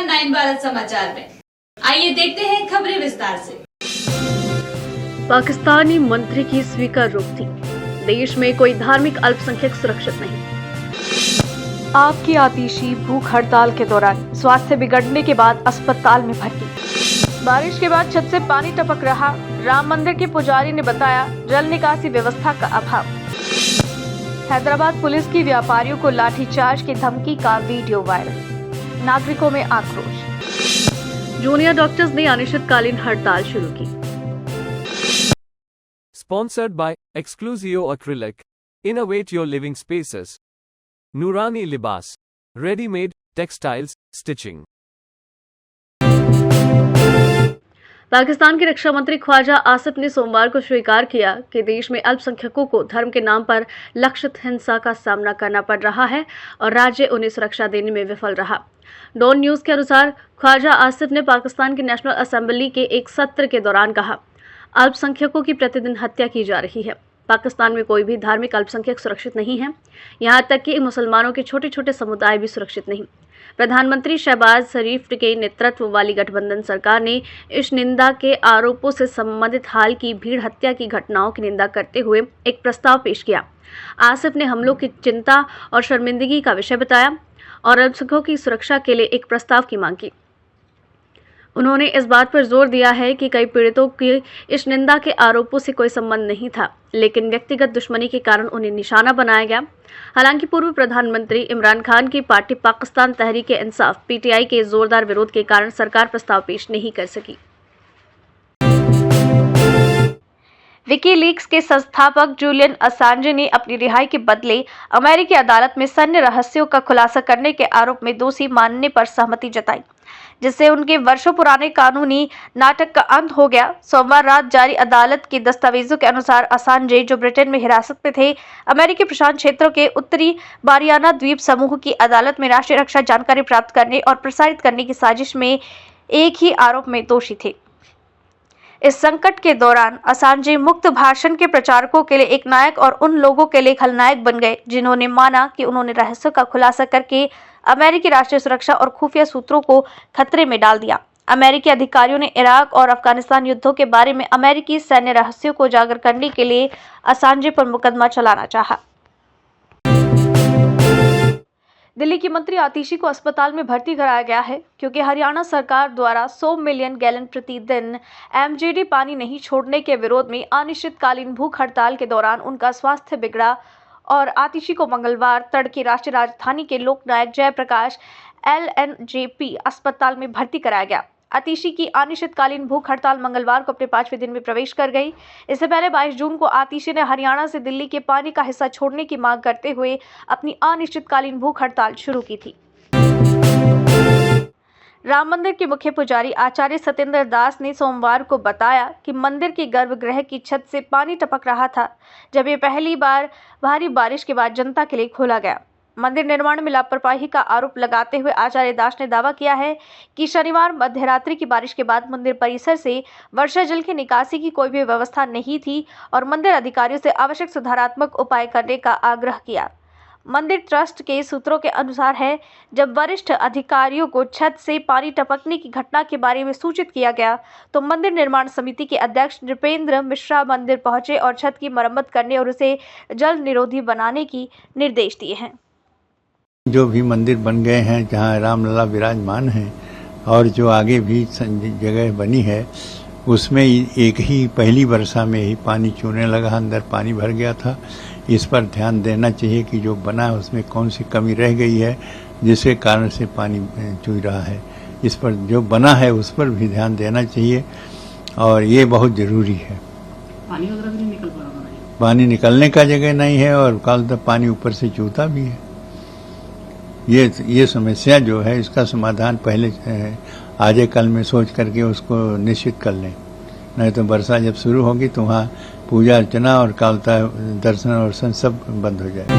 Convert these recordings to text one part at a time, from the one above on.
नमस्कार 9 भारत समाचार में आइए देखते हैं खबरें विस्तार से। पाकिस्तानी मंत्री की स्वीकार रोकती, देश में कोई धार्मिक अल्पसंख्यक सुरक्षित नहीं। आपकी आतिशी भूख हड़ताल के दौरान स्वास्थ्य बिगड़ने के बाद अस्पताल में भर्ती। बारिश के बाद छत से पानी टपक रहा, राम मंदिर के पुजारी ने बताया जल निकासी व्यवस्था का अभाव। हैदराबाद पुलिस की व्यापारियों को लाठीचार्ज की धमकी का वीडियो वायरल, नागरिकों में आक्रोश। जूनियर डॉक्टर्स ने अनिश्चितकालीन हड़ताल शुरू की। Sponsored by Exclusio Acrylic. Innovate your living spaces. Nurani Libas. Ready-made textiles, stitching. Pakistan के रक्षा मंत्री ख्वाजा आसिफ ने सोमवार को स्वीकार किया कि देश में अल्पसंख्यकों को धर्म के नाम पर लक्षित हिंसा का सामना करना पड़ रहा है और राज्य उन्हें सुरक्षा देने में विफल रहा। डॉन न्यूज के अनुसार ख्वाजा आसिफ ने पाकिस्तान की नेशनल असेंबली के एक सत्र के दौरान कहा, अल्पसंख्यकों की प्रतिदिन हत्या की जा रही है। पाकिस्तान में कोई भी धार्मिक अल्पसंख्यक सुरक्षित नहीं है, यहाँ तक कि मुसलमानों के छोटे छोटे समुदाय भी सुरक्षित नहीं। प्रधानमंत्री शहबाज शरीफ के नेतृत्व वाली गठबंधन सरकार ने इस निंदा के आरोपों से संबंधित हाल की भीड़ हत्या की घटनाओं की निंदा करते हुए एक प्रस्ताव पेश किया। आसिफ ने हमलों की चिंता और शर्मिंदगी का विषय बताया और अल्पसंख्यकों की सुरक्षा के लिए एक प्रस्ताव की मांग की। उन्होंने इस बात पर जोर दिया है कि कई पीड़ितों के इस निंदा के आरोपों से कोई संबंध नहीं था, लेकिन व्यक्तिगत दुश्मनी के कारण उन्हें निशाना बनाया गया। हालांकि पूर्व प्रधानमंत्री इमरान खान की पार्टी पाकिस्तान तहरीक-ए-इंसाफ (पीटीआई) के जोरदार विरोध के कारण सरकार प्रस्ताव पेश नहीं कर सकी। विकीलीक्स के संस्थापक जूलियन असांजे ने अपनी रिहाई के बदले अमेरिकी अदालत में सैन्य रहस्यों का खुलासा करने के आरोप में दोषी मानने पर सहमति जताई, जिससे उनके वर्षों पुराने कानूनी नाटक का अंत हो गया। सोमवार रात जारी अदालत के दस्तावेजों के अनुसार असांजे, जो ब्रिटेन में हिरासत में थे, अमेरिकी प्रशांत क्षेत्रों के उत्तरी मारियाना द्वीप समूह की अदालत में राष्ट्रीय रक्षा जानकारी प्राप्त करने और प्रसारित करने की साजिश में एक ही आरोप में दोषी थे। इस संकट के दौरान असांजे मुक्त भाषण के प्रचारकों के लिए एक नायक और उन लोगों के लिए खलनायक बन गए जिन्होंने माना कि उन्होंने रहस्यों का खुलासा करके अमेरिकी राष्ट्रीय सुरक्षा और खुफिया सूत्रों को खतरे में डाल दिया। अमेरिकी अधिकारियों ने इराक और अफगानिस्तान युद्धों के बारे में अमेरिकी सैन्य रहस्यों को उजागर करने के लिए असांजे पर मुकदमा चलाना चाहा। दिल्ली की मंत्री आतिशी को अस्पताल में भर्ती कराया गया है क्योंकि हरियाणा सरकार द्वारा 100 मिलियन गैलन प्रतिदिन एमजीडी पानी नहीं छोड़ने के विरोध में अनिश्चितकालीन भूख हड़ताल के दौरान उनका स्वास्थ्य बिगड़ा और आतिशी को मंगलवार तड़के राष्ट्रीय राजधानी के लोकनायक जयप्रकाश LNJP अस्पताल में भर्ती कराया गया। आतिशी की अनिश्चितकालीन भूख हड़ताल मंगलवार को अपने 5वें दिन में प्रवेश कर गई। इससे पहले 22 जून को आतिशी ने हरियाणा से दिल्ली के पानी का हिस्सा छोड़ने की मांग करते हुए अपनी अनिश्चितकालीन भूख हड़ताल शुरू की थी। राम मंदिर के मुख्य पुजारी आचार्य सत्येंद्र दास ने सोमवार को बताया कि मंदिर के गर्भगृह की छत से पानी टपक रहा था जब ये पहली बार भारी बारिश के बाद जनता के लिए खोला गया। मंदिर निर्माण में लापरवाही का आरोप लगाते हुए आचार्य दास ने दावा किया है कि शनिवार मध्यरात्रि की बारिश के बाद मंदिर परिसर से वर्षा जल की निकासी की कोई भी व्यवस्था नहीं थी और मंदिर अधिकारियों से आवश्यक सुधारात्मक उपाय करने का आग्रह किया। मंदिर ट्रस्ट के सूत्रों के अनुसार है, जब वरिष्ठ अधिकारियों को छत से पानी टपकने की घटना के बारे में सूचित किया गया तो मंदिर निर्माण समिति के अध्यक्ष नृपेंद्र मिश्रा मंदिर पहुंचे और छत की मरम्मत करने और उसे जल निरोधी बनाने की निर्देश दिए हैं। जो भी मंदिर बन गए हैं जहाँ रामलला विराजमान हैं और जो आगे भी जगह बनी है उसमें एक ही पहली वर्षा में ही पानी चूने लगा, अंदर पानी भर गया था। इस पर ध्यान देना चाहिए कि जो बना है उसमें कौन सी कमी रह गई है जिसके कारण से पानी चू रहा है। इस पर जो बना है उस पर भी ध्यान देना चाहिए और ये बहुत ज़रूरी है। पानी वगैरह भी नहीं निकल पा रहा है, पानी निकलने का जगह नहीं है और कल तक पानी ऊपर से चूता भी है। ये समस्या जो है इसका समाधान पहले आज कल में सोच करके उसको निश्चित कर लें, नहीं तो वर्षा जब शुरू होगी तो वहाँ पूजा अर्चना और कालता दर्शन और सब बंद हो जाएगा।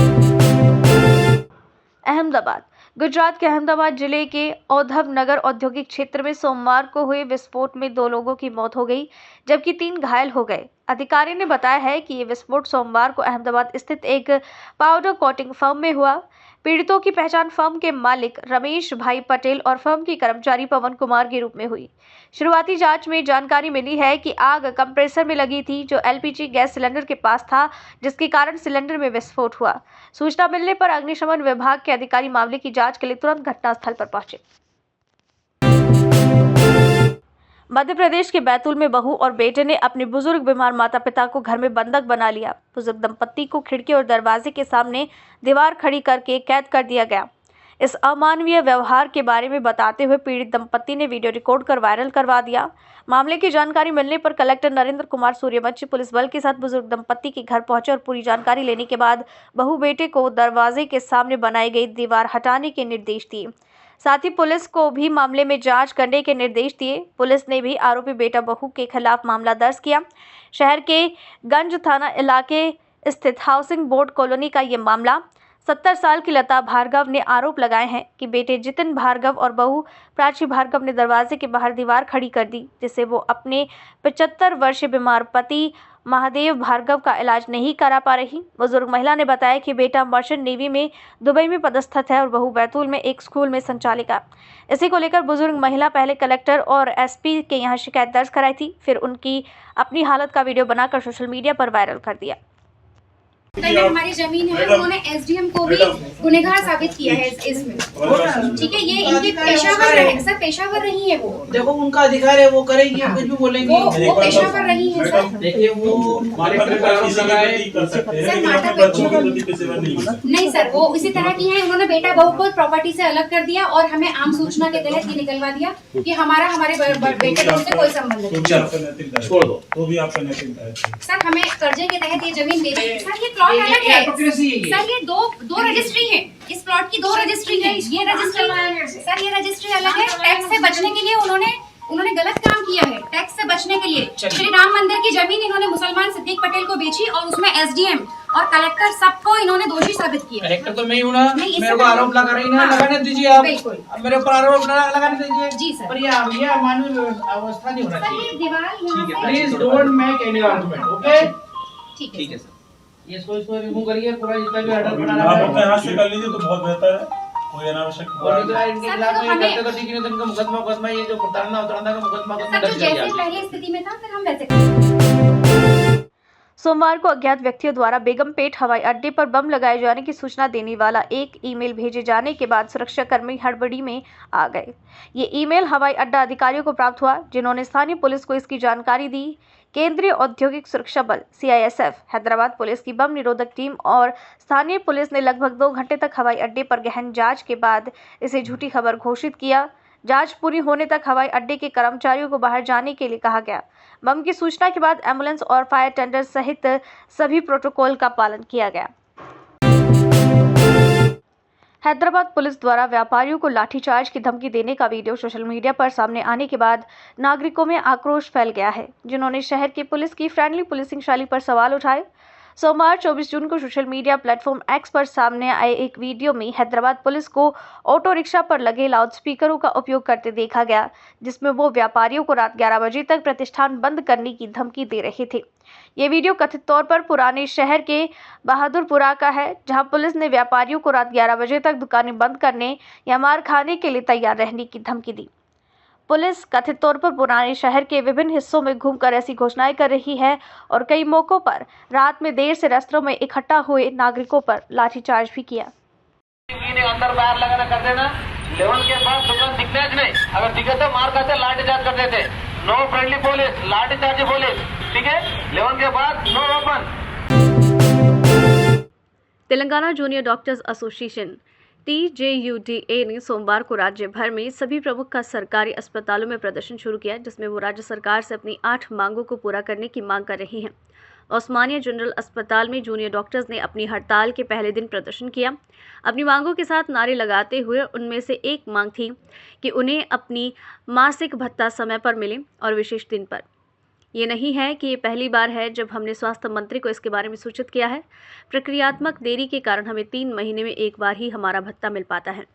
अहमदाबाद। गुजरात के अहमदाबाद जिले के औधव नगर औद्योगिक क्षेत्र में सोमवार को हुए विस्फोट में 2 लोगों की मौत हो गई जबकि 3 घायल हो गए। अधिकारी ने बताया है कि ये विस्फोट सोमवार को अहमदाबाद स्थित एक पाउडर कोटिंग फर्म में हुआ। पीड़ितों की पहचान फर्म के मालिक रमेश भाई पटेल और फर्म के कर्मचारी पवन कुमार के रूप में हुई। शुरुआती जांच में जानकारी मिली है कि आग कंप्रेसर में लगी थी जो एलपीजी गैस सिलेंडर के पास था, जिसके कारण सिलेंडर में विस्फोट हुआ। सूचना मिलने पर अग्निशमन विभाग के अधिकारी मामले की जांच के लिए तुरंत घटनास्थल पर पहुंचे। मध्य प्रदेश के बैतूल में बहू और बेटे ने अपने बुजुर्ग बीमार माता पिता को घर में बंधक बना लिया। बुजुर्ग दंपत्ति को खिड़की और दरवाजे के सामने दीवार खड़ी करके कैद कर दिया गया। इस अमानवीय व्यवहार के बारे में बताते हुए पीड़ित दंपत्ति ने वीडियो रिकॉर्ड कर वायरल करवा दिया। मामले की जानकारी मिलने पर कलेक्टर नरेंद्र कुमार सूर्यवंशी पुलिस बल के साथ बुजुर्ग दंपत्ति के घर पहुंचे और पूरी जानकारी लेने के बाद बहू बेटे को दरवाजे के सामने बनाई गई दीवार हटाने के निर्देश दिए। साथ ही पुलिस को भी मामले में जांच करने के निर्देश दिए। पुलिस ने भी आरोपी बेटा बहू के खिलाफ मामला दर्ज किया। शहर के गंज थाना इलाके स्थित हाउसिंग बोर्ड कॉलोनी का ये मामला। 70 साल की लता भार्गव ने आरोप लगाए हैं कि बेटे जितिन भार्गव और बहू प्राची भार्गव ने दरवाजे के बाहर दीवार खड़ी कर दी, जिससे वो अपने 75 वर्षीय बीमार पति महादेव भार्गव का इलाज नहीं करा पा रही। बुजुर्ग महिला ने बताया कि बेटा मर्चेंट नेवी में दुबई में पदस्थ है और बहू बैतूल में एक स्कूल में संचालिका। इसी को लेकर बुजुर्ग महिला पहले कलेक्टर और एसपी के यहाँ शिकायत दर्ज कराई थी, फिर उनकी अपनी हालत का वीडियो बनाकर सोशल मीडिया पर वायरल कर दिया। कल हमारी जमीन है, उन्होंने एसडीएम को भी गुनहगार साबित किया है इसमें। ठीक है, ये इनके पेशावर है सर, पेशावर नहीं है वो। देखो उनका अधिकार है, वो करेंगे, कुछ भी बोलेंगे। वो पेशावर नहीं है सर। देखिए वो नहीं सर, वो इसी तरह की है। उन्होंने बेटा बहू को प्रॉपर्टी से अलग कर दिया और हमें आम सूचना के तहत ये निकलवा दिया कि हमारे बेटे बहू से कोई संबंध नहीं। छोड़ दो, वो भी आपका नैतिकता है। सर हमें कर्जे के तहत ये जमीन दे दी। सर ये प्लॉट अलग है सर, ये दो रजिस्ट्री है। इस प्लॉट की 2 रजिस्ट्री है। ये रजिस्ट्री सर, ये रजिस्ट्री अलग है। टैक्स से बचने के लिए उन्होंने गलत काम किया है। टैक्स से बचने के लिए श्री राम मंदिर की जमीन इन्होंने मुसलमान सिद्दीक पटेल को बेची और उसमें एसडीएम और कलेक्टर सबको इन्होंने दोषी साबित किया। कलेक्टर तो मैं ही हूँ ना, मेरे को आरोप लगा रही ना, लगाने दीजिए आप। बिल्कुल, मेरे ऊपर आरोप लगाने दीजिए जी सर। पर ये अमानवीय अवस्था नहीं होना चाहिए। ये दीवार please don't make any argument, okay? ठीक है सर। इसको रिमूव करिए, पूरा जितना भी ऑर्डर बना आप अपने हाथ से कर लीजिए तो बहुत बेहतर है। कोई अनावश्यक इनके खिलाफ ये करते तो ठीक नहीं, इनका मुकदमा ये जो प्रताड़ना उतारना का मुकदमा सर, तो जैसे पहले स्थिति में था फिर हम वैसे। सोमवार को अज्ञात व्यक्तियों द्वारा बेगमपेट हवाई अड्डे पर बम लगाए जाने की सूचना देने वाला एक ईमेल भेजे जाने के बाद सुरक्षाकर्मी हड़बड़ी में आ गए। ये ईमेल हवाई अड्डा अधिकारियों को प्राप्त हुआ, जिन्होंने स्थानीय पुलिस को इसकी जानकारी दी। केंद्रीय औद्योगिक सुरक्षा बल CISF, हैदराबाद पुलिस की बम निरोधक टीम और स्थानीय पुलिस ने लगभग 2 घंटे तक हवाई अड्डे पर गहन जांच के बाद इसे झूठी खबर घोषित किया। जांच पूरी होने तक हवाई अड्डे के कर्मचारियों को बाहर जाने के लिए कहा गया। बम की सूचना के बाद एम्बुलेंस और फायर टेंडर सहित सभी प्रोटोकॉल का पालन किया गया। हैदराबाद पुलिस द्वारा व्यापारियों को लाठीचार्ज की धमकी देने का वीडियो सोशल मीडिया पर सामने आने के बाद नागरिकों में आक्रोश फैल गया है, जिन्होंने शहर की पुलिस की फ्रेंडली पुलिसिंग शैली पर सवाल उठाए। सोमवार 24 जून को सोशल मीडिया प्लेटफॉर्म X पर सामने आए एक वीडियो में हैदराबाद पुलिस को ऑटो रिक्शा पर लगे लाउडस्पीकरों का उपयोग करते देखा गया, जिसमें वो व्यापारियों को रात 11 बजे तक प्रतिष्ठान बंद करने की धमकी दे रहे थे। ये वीडियो कथित तौर पर पुराने शहर के बहादुरपुरा का है, जहां पुलिस ने व्यापारियों को रात 11 बजे तक दुकानें बंद करने या मार खाने के लिए तैयार रहने की धमकी दी। पुलिस कथित तौर पर पुराने शहर के विभिन्न हिस्सों में घूमकर ऐसी घोषणाएं कर रही है और कई मौकों पर रात में देर से रास्तों में इकट्ठा हुए नागरिकों पर लाठीचार्ज भी किया। अंदर बाहर लगाना कर देना, लेवल के बाद दुकान दिखने नहीं, अगर दिखे तो मार करते लाठीचार्ज करते थे। No friendly police, lathi charge police, ठीक है? लेवल के बाद no open. Telangana junior doctors association TJUDA ने सोमवार को राज्य भर में सभी प्रमुख सरकारी अस्पतालों में प्रदर्शन शुरू किया, जिसमें वो राज्य सरकार से अपनी 8 मांगों को पूरा करने की मांग कर रही हैं। ओस्मानिया जनरल अस्पताल में जूनियर डॉक्टर्स ने अपनी हड़ताल के पहले दिन प्रदर्शन किया। अपनी मांगों के साथ नारे लगाते हुए उनमें से एक मांग थी कि उन्हें अपनी मासिक भत्ता समय पर मिले और विशेष दिन पर। ये नहीं है कि ये पहली बार है जब हमने स्वास्थ्य मंत्री को इसके बारे में सूचित किया है। प्रक्रियात्मक देरी के कारण हमें 3 महीने में एक बार ही हमारा भत्ता मिल पाता है।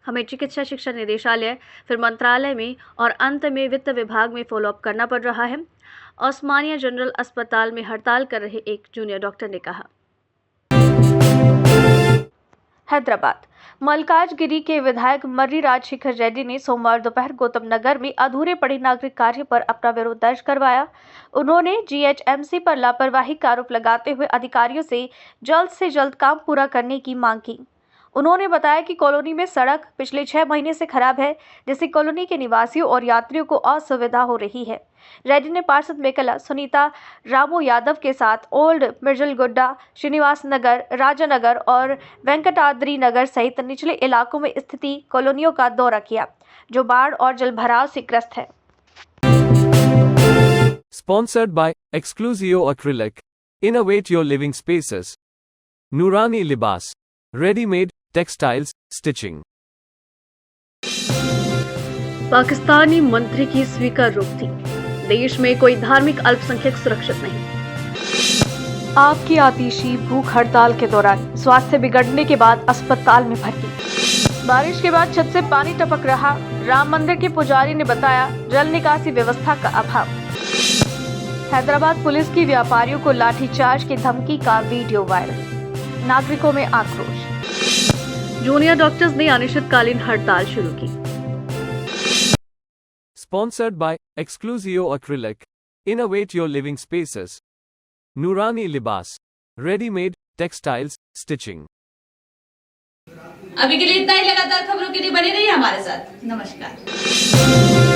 हमें चिकित्सा शिक्षा निदेशालय, फिर मंत्रालय में और अंत में वित्त विभाग में फॉलोअप करना पड़ रहा है ओस्मानिया जनरल अस्पताल में हड़ताल कर रहे एक जूनियर डॉक्टर ने कहा। हैदराबाद मल्काजगिरी के विधायक मर्री राजशेखर रेड्डी ने सोमवार दोपहर गौतम नगर में अधूरे पड़े नागरिक कार्य पर अपना विरोध दर्ज करवाया। उन्होंने जीएचएमसी पर लापरवाही का आरोप लगाते हुए अधिकारियों से जल्द काम पूरा करने की मांग की। उन्होंने बताया कि कॉलोनी में सड़क पिछले 6 महीने से खराब है, जिससे कॉलोनी के निवासियों और यात्रियों को असुविधा हो रही है। रेड्डी ने पार्षद मेकला सुनीता रामू यादव के साथ ओल्ड मिर्जलगुड्डा, श्रीनिवास नगर, राजानगर और वेंकटाद्री नगर सहित निचले इलाकों में स्थिति कॉलोनियों का दौरा किया, जो बाढ़ और जलभराव से ग्रस्त है। Sponsored by Exclusio Acrylic. Innovate your living spaces. Nurani Libas. Ready-made textiles, stitching. Pakistani मंत्री की स्वीकार रोक थी। देश में कोई धार्मिक अल्पसंख्यक सुरक्षित नहीं। आग की आतिशी भूख हड़ताल के दौरान स्वास्थ्य बिगड़ने के बाद अस्पताल में भर्ती। बारिश के बाद छत से पानी टपक रहा। राम मंदिर के पुजारी ने बताया जल निकासी व्यवस्था का अभाव। हैदराबाद पुलिस की व्यापारियों को लाठीचार्ज की धमकी का वीडियो वायरल। नागरिकों में आक्रोश। जूनियर डॉक्टर्स ने अनिश्चितकालीन हड़ताल शुरू की। Sponsored by Exclusio Acrylic. Innovate your living spaces. Nurani Libas. Ready-made textiles, stitching. अभी के लिए इतना ही। लगातार खबरों के लिए बने रहिए हमारे साथ। नमस्कार।